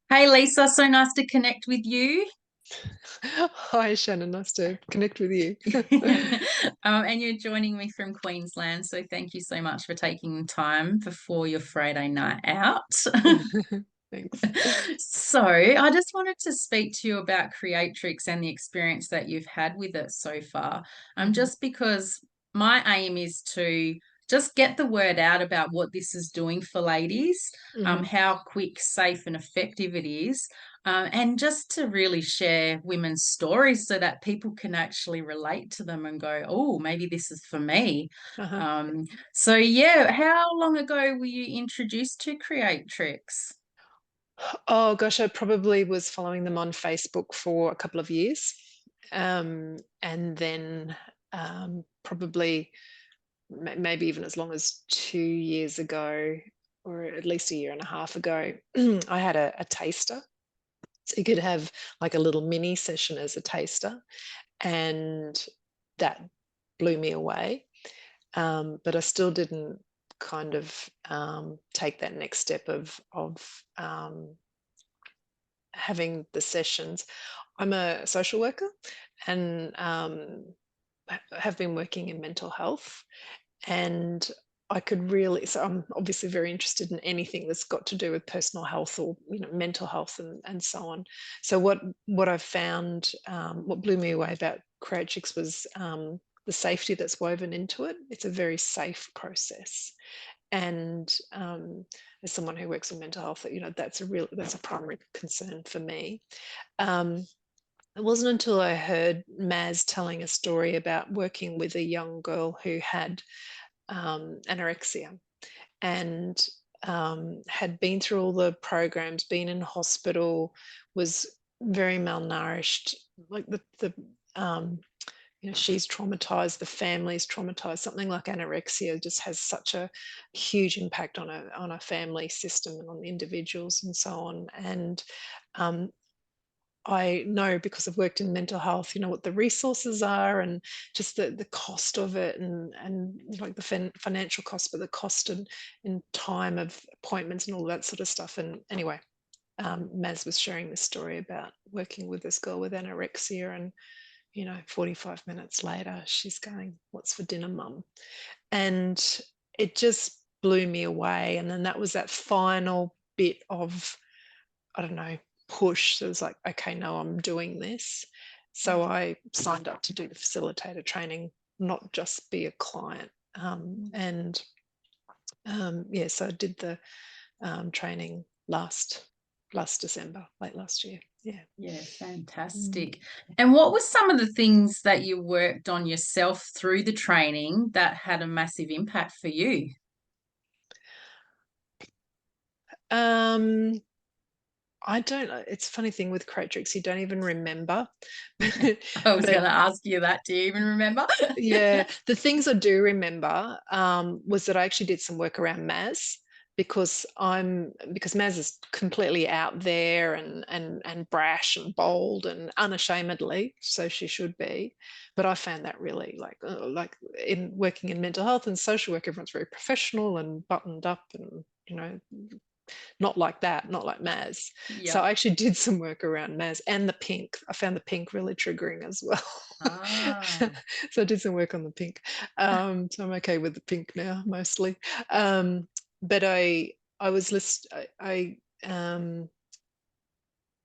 Hey Lisa, so nice to connect with you. Hi, Shannon. Nice to connect with you. And you're joining me from Queensland, so thank you so much for taking time before your Friday night out. Thanks. So, I just wanted to speak to you about Creatrix and the experience that you've had with it so far. Mhm, Just because my aim is to just get the word out about what this is doing for ladies, mhm. how quick, safe, and effective it is, and just to really share women's stories so that people can actually relate to them and go, oh, maybe this is for me. Uh-huh. Um, so, yeah, how long ago were you introduced to Creatrix? Oh gosh, I probably was following them on Facebook for a couple of years. And then probably maybe even as long as 2 years ago, or at least a year and a half ago, I had a taster. So you could have like a little mini session as a taster, and that blew me away. But I still didn't kind of take that next step of having the sessions. I'm a social worker and have been working in mental health, and I could really, so I'm obviously very interested in anything that's got to do with personal health or mental health and so on. So what I've found, what blew me away about Creatrix was the safety that's woven into it. It's a very safe process, and as someone who works in mental health, that's a primary concern for me. Um, it wasn't until I heard Maz telling a story about working with a young girl who had anorexia and had been through all the programs, been in hospital, was very malnourished. Like um, she's traumatized, the family's traumatized. Something like anorexia just has such a huge impact on a family system and on the individuals and so on. And um, I know because I've worked in mental health, what the resources are and just the cost of it, and like the financial cost, but the cost and time of appointments and all that sort of stuff. And anyway, Maz was sharing this story about working with this girl with anorexia, and 45 minutes later, she's going, "What's for dinner, mum?" And it just blew me away. And then that was that final bit of, I don't know, push. So it was like, okay, no, I'm doing this. So I signed up to do the facilitator training, not just be a client. And yeah, so I did the training last December, late last year. Yeah. Yeah, Mm. fantastic. And what were some of the things that you worked on yourself through the training that had a massive impact for you? Um, I don't know. It's a funny thing with Creatrix, you don't even remember. I was But going to ask you that. Do you even remember? yeah, the things I do remember was that I actually did some work around Maz, because Maz is completely out there and brash and bold and unashamedly, so she should be. But I found that really like in working in mental health and social work, everyone's very professional and buttoned up and not like that, not like Maz. So Yep. I actually did some work around Maz and the pink. I found the pink really triggering as well. Ah. So I did some work on the pink. So I'm okay with the pink now, mostly. But I was list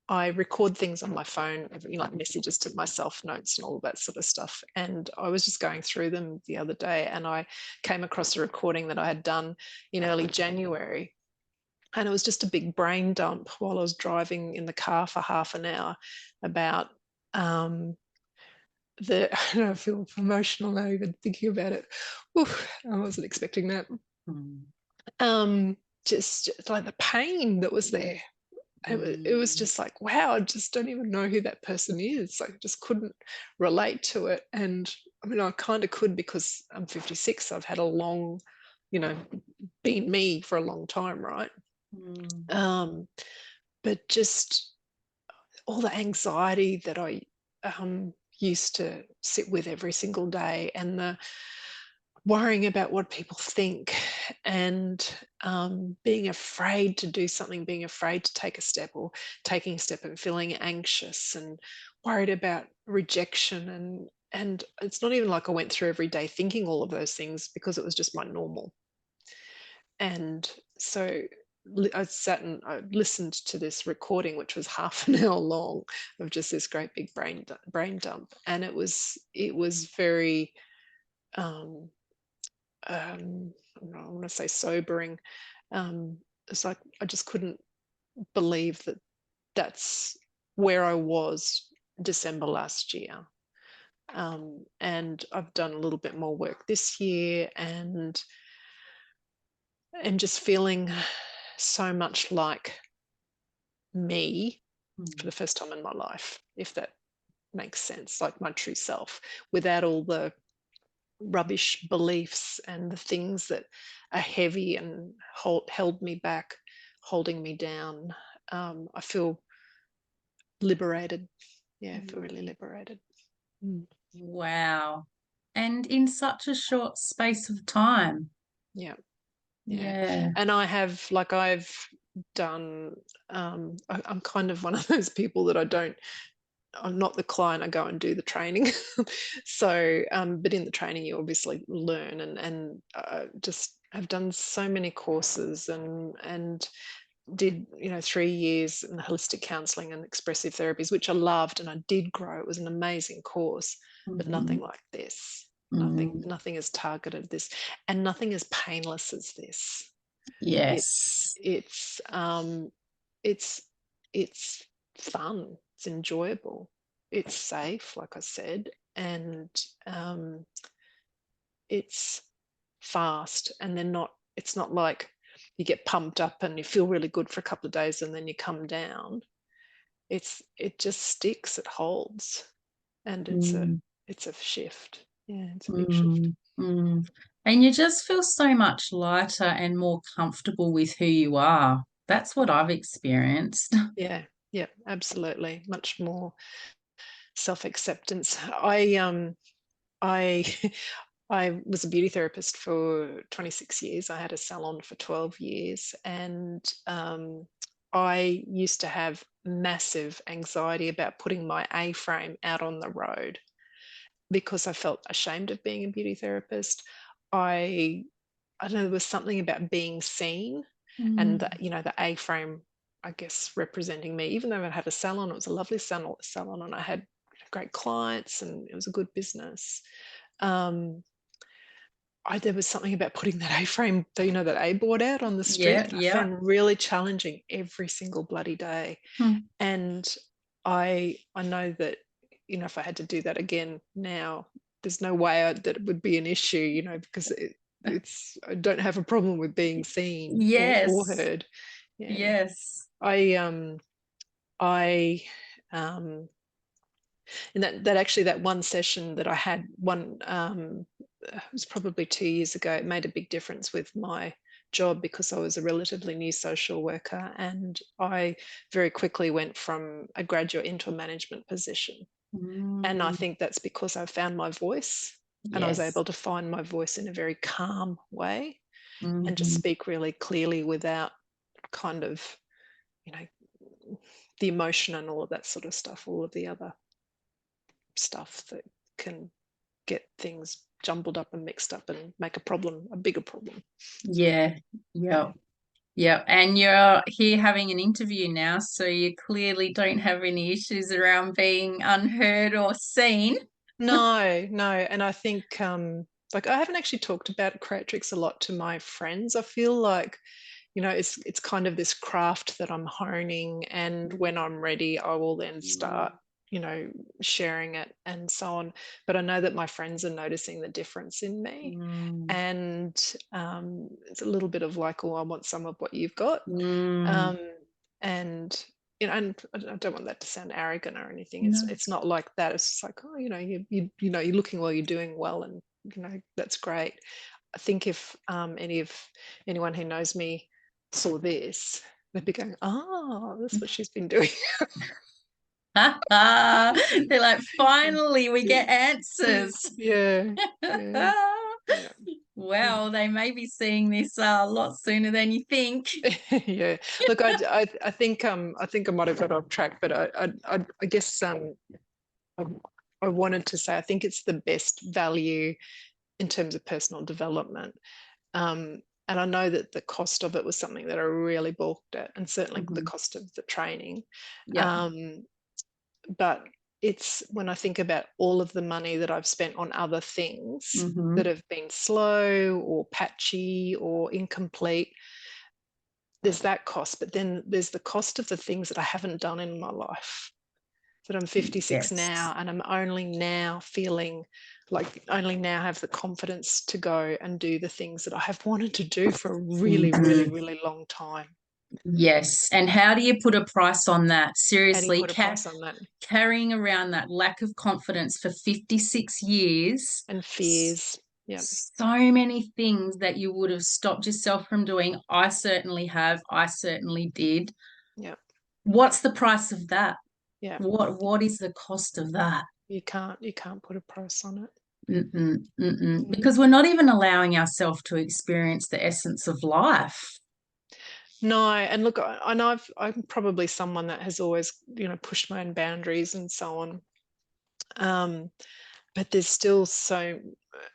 I record things on my phone, like messages to myself, notes, and all of that sort of stuff. And I was just going through them the other day, and I came across a recording that I had done in early January, and it was just a big brain dump while I was driving in the car for half an hour about um, I don't know, I feel emotional now even thinking about it. Oof, I wasn't expecting that. Hmm. Um, just like the pain that was there. It was Mm. just like, wow, I just don't even know who that person is. Like, I just couldn't relate to it. And I mean, I kind of could because I'm 56. So I've had a long, you know, been me for a long time, right? Mm. Um, but just all the anxiety that I used to sit with every single day, and the worrying about what people think, and being afraid to do something, being afraid to take a step, or taking a step and feeling anxious and worried about rejection. And it's not even like I went through every day thinking all of those things, because it was just my normal. And so I sat and I listened to this recording, which was half an hour long, of just this great big brain dump, and it was very um, I want to say sobering. It's like I just couldn't believe that that's where I was December last year. And I've done a little bit more work this year, and just feeling so much like me for Mm. the first time in my life, if that makes sense, like my true self, without all the rubbish beliefs and the things that are heavy and held me back, holding me down. I feel liberated. Yeah, I feel really Mm. liberated. Mm. Wow. And in such a short space of time. Yeah, yeah. Yeah. And I've done, I'm kind of one of those people that I'm not the client, I go and do the training. So, but in the training, you obviously learn, and just have done so many courses, and did 3 years in holistic counselling and expressive therapies, which I loved, and I did grow. It was an amazing course, but nothing Mhm. like this. Nothing, Mm. nothing as targeted this, and nothing as painless as this. It's Yes. it's it's it's fun. It's enjoyable. It's safe, like I said, and um, it's fast. And they're not. It's not like you get pumped up and you feel really good for a couple of days and then you come down. It just sticks. It holds, and Mm. it's a shift. Yeah, it's a big shift. Mm. Mm. And you just feel so much lighter and more comfortable with who you are. That's what I've experienced. Yeah, yeah, absolutely. Much more self-acceptance. I I was a beauty therapist for 26 years. I had a salon for 12 years, and I used to have massive anxiety about putting my A frame out on the road, because I felt ashamed of being a beauty therapist. I I don't know, there was something about being seen, and Mm. the A frame, I guess, representing me. Even though I had a salon, it was a lovely salon, and I had great clients, and it was a good business. Um, there was something about putting that A-frame, that A-board out on the street, Yeah, that I yeah. found really challenging every single bloody day. Mm. And I know that, if I had to do that again now, there's no way that it would be an issue, because I don't have a problem with being seen or Yes. heard. Yeah. Yes. I I um and that actually, that one session that I had, it was probably 2 years ago, it made a big difference with my job, because I was a relatively new social worker, and I very quickly went from a graduate into a management position. And I Mm. think that's because I found my voice, and I was Yes. able to find my voice in a very calm way, and just Mhm. speak really clearly without kind of, you know, the emotion and all of that sort of stuff, all of the other stuff that can get things jumbled up and mixed up and make a bigger problem. Yeah. Yeah. Yeah. Yeah. And you're here having an interview now, so you clearly don't have any issues around being unheard or seen. No, no. And I think, like, I haven't actually talked about Creatrix a lot to my friends. I feel like, it's kind of this craft that I'm honing, and when I'm ready, I will then start, you know, sharing it and so on. But I know that my friends are noticing the difference in me, Mm. and it's a little bit of like, oh, I want some of what you've got. Mm. Um, and and I don't want that to sound arrogant or anything. It's No. it's not like that. It's just like, oh, you're looking well, you're doing well, and that's great. I think if anyone who knows me saw this, they'd be going, oh, that's what she's been doing. They're like, finally, we get answers. Yeah, yeah, yeah. Well, they may be seeing this a lot sooner than you think. Yeah. Look, I think I might have got off track, but I guess I, I wanted to say I think it's the best value in terms of personal development. And I know that the cost of it was something that I really balked at, and certainly the Mhm. cost of the training. Yep. Um, but it's when I think about all of the money that I've spent on other things that Mhm. have been slow or patchy or incomplete, there's that cost. But then there's the cost of the things that I haven't done in my life. That I'm 56 Yes. now, and I'm only now feeling like only now have the confidence to go and do the things that I have wanted to do for a really, really, Mhm. really long time. Yes. And how do you put a price on that? How do you Seriously, put a price on that? carrying around that lack of confidence for 56 years, And fears. Yeah. so many things that you would have stopped yourself from doing. I certainly have. I certainly did. Yeah. What's the price of that? Yeah. What is the cost of that? You can't put a price on it. Mm-mm, mm-mm. Yeah. Because we're not even allowing ourselves to experience the essence of life. No, and look, I know I'm probably someone that has always, pushed my own boundaries and so on. Um, but there's still so,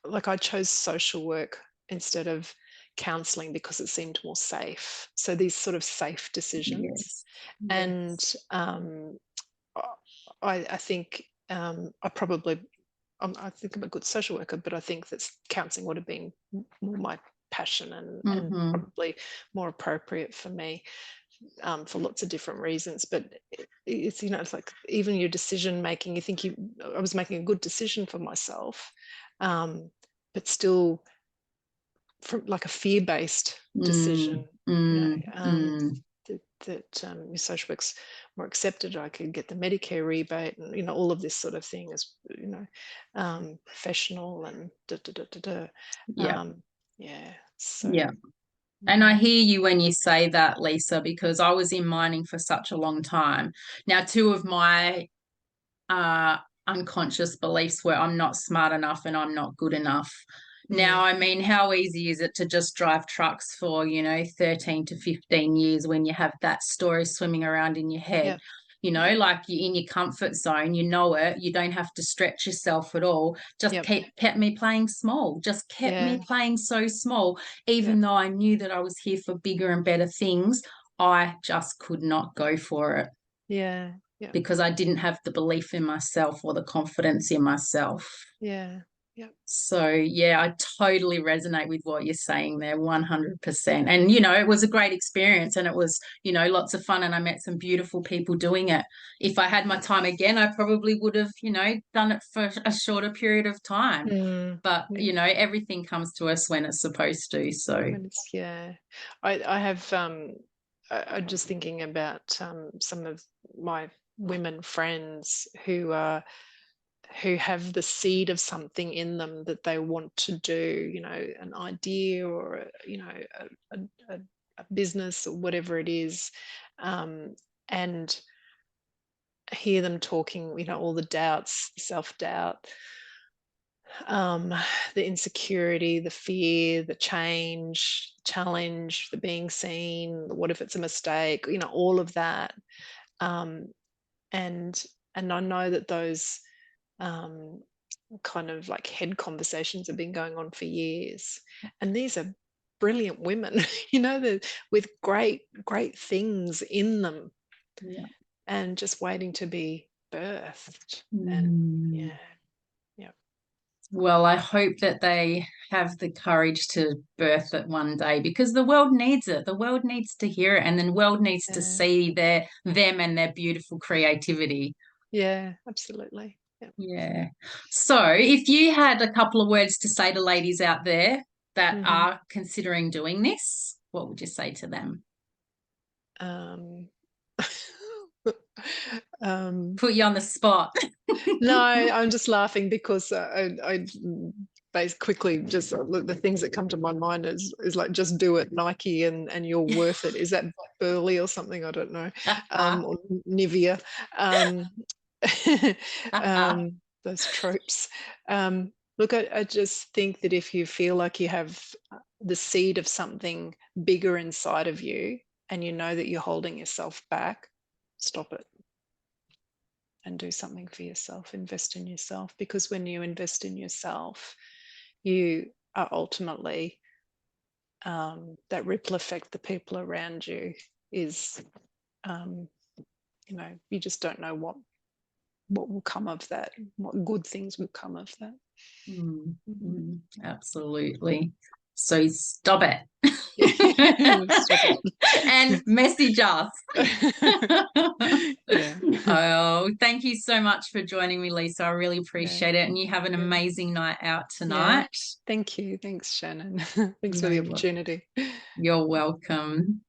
like, I chose social work instead of counseling because it seemed more safe. So these sort of safe decisions. Yes. And Yes. I think I think I'm a good social worker, but I think that counseling would have been more my passion, and Mm-hmm. probably more appropriate for me, for lots of different reasons. But it's, it's like even your decision making, you think I was making a good decision for myself, um, but still from like a fear-based Mm, decision, you know, mm, mm. your social work's more accepted. I could get the Medicare rebate, and all of this sort of thing is, professional and da da da da da. Yeah. Yeah. So. Yeah. And I mm, hear you when you say that, Lisa, because I was in mining for such a long time. Now, two of my uh, unconscious beliefs were I'm not smart enough and I'm not good enough. Now, mm, I mean, how easy is it to just drive trucks for, 13 to 15 years when you have that story swimming around in your head? yeah. Yeah. Like you're in your comfort zone, you know it, you don't have to stretch yourself at all. Just Yep. kept me playing small, just kept me Yeah. playing so small, Yeah. even though I knew that I was here for bigger and better things. I just could not go for it Yeah. Yeah. because I didn't have the belief in myself or the confidence in myself. Yeah. Yeah. So, yeah, I totally resonate with what you're saying there, 100%. And, it was a great experience and it was, lots of fun. And I met some beautiful people doing it. If I had my time again, I probably would have, done it for a shorter period of time. But, Yeah. everything comes to us when it's supposed to. So, When it's, yeah. I have I'm just thinking about some of my women friends who have the seed of something in them that they want to do, an idea or a, a, a business or whatever it is, and hear them talking, all the doubts, self-doubt, um, the insecurity, the fear, the change, challenge, the being seen, what if it's a mistake, all of that. Um, and I know that those um, kind of like head conversations have been going on for years. And these are brilliant women, with great, great things in them, yeah. and just waiting to be birthed. And Mm. yeah, yeah. Well, I hope that they have the courage to birth it one day because the world needs it. The world needs to hear it, and the world needs to Yeah, see them and their beautiful creativity. yeah, absolutely. Yeah. Yeah. So, if you had a couple of words to say to ladies out there that Hmm. are considering doing this, what would you say to them? Um, um, Put you on the spot. no, I'm just laughing because I quickly just look, the things that come to my mind is like, just do it, Nike, and you're worth it. Is that Burley or something? I don't know, or Nivea. Um, those tropes. Look, I just think that if you feel like you have the seed of something bigger inside of you and you know that you're holding yourself back, stop it and do something for yourself. Invest in yourself, because when you invest in yourself, you are ultimately that ripple effect, the people around you is, you know, you just don't know what will come of that, what good things will come of that. Absolutely. So stop it. Stop it. And message us. Yeah. Oh, thank you so much for joining me, Lisa. I really Yeah. appreciate it. And you have an Yeah. amazing night out Yeah. tonight. Thank you. Thanks, Shannon. Thanks for the No, opportunity. you're welcome.